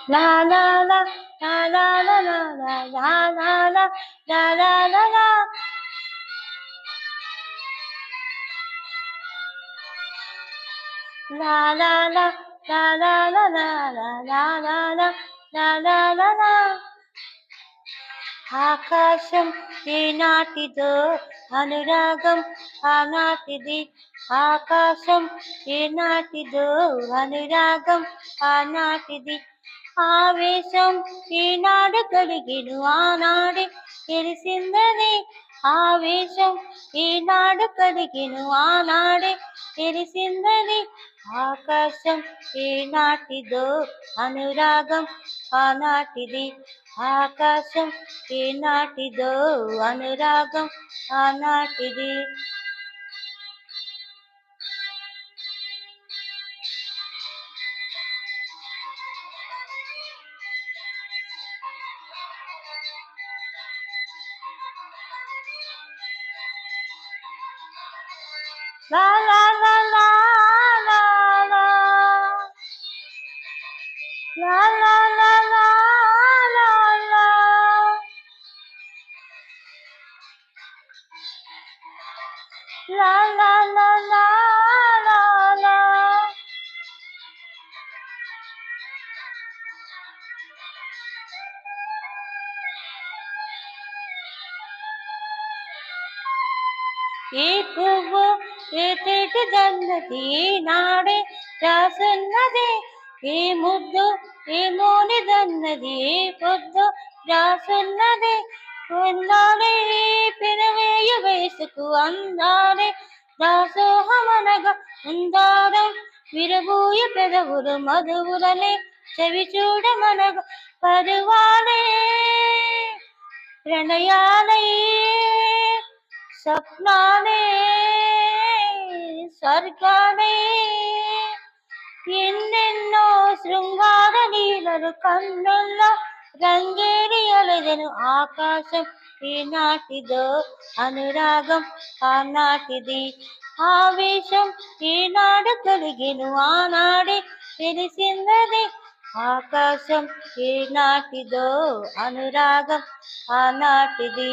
లా లా లా లా లా లా లా లా లా లా లా లా లా లా. లా లా లా లా లా లా లా లా లా లా లా లా లా లా. ఆకాశం ఏనాటిదో అనురాగం ఆనాటిది. ఆకాశం ఏనాటిదో అనురాగం ఆనాటిది. ఆవేశం ఈనాడు కలిగిను ఆనాడే తెలిసిందని. ఆవేశం ఈనాడు కలిగిను ఆనాడే తెలిసిందని. ఆకాశం ఏనాటిదో అనురాగం ఆనాటిది. ఆకాశం ఏనాటిదో అనురాగం ఆనాటిది. లా లా లా లా లా లా. లా లా లా లా లా లా. లా లా లా లా లా లా. ఏ పువ్వు ఏ తేటిదన్నది నాడే రాసున్నది. ఏ ముద్దు ఏ మోనిదన్నది పొద్దు రాసున్నది. ఉన్నాడే పెనవేయ వయసుకు అందాడే దాసోహమనగా ఉందారం విరబూయ పెదవులు మధువులనే చెవి చూడమనగా పరువాలే ప్రణయాలే స్వప్నాలే స్వర్గాలే. ఎన్నెన్నో శృంగార లీలలు కన్నుల్లో రంగేలి అలదను. ఆకాశం ఈనాటిదో అనురాగం ఆనాటిది. ఆవేశం ఈనాడు కలిగిను ఆనాడే తెలిసిందని. ఆకాశం ఈనాటిదో అనురాగం ఆనాటిది.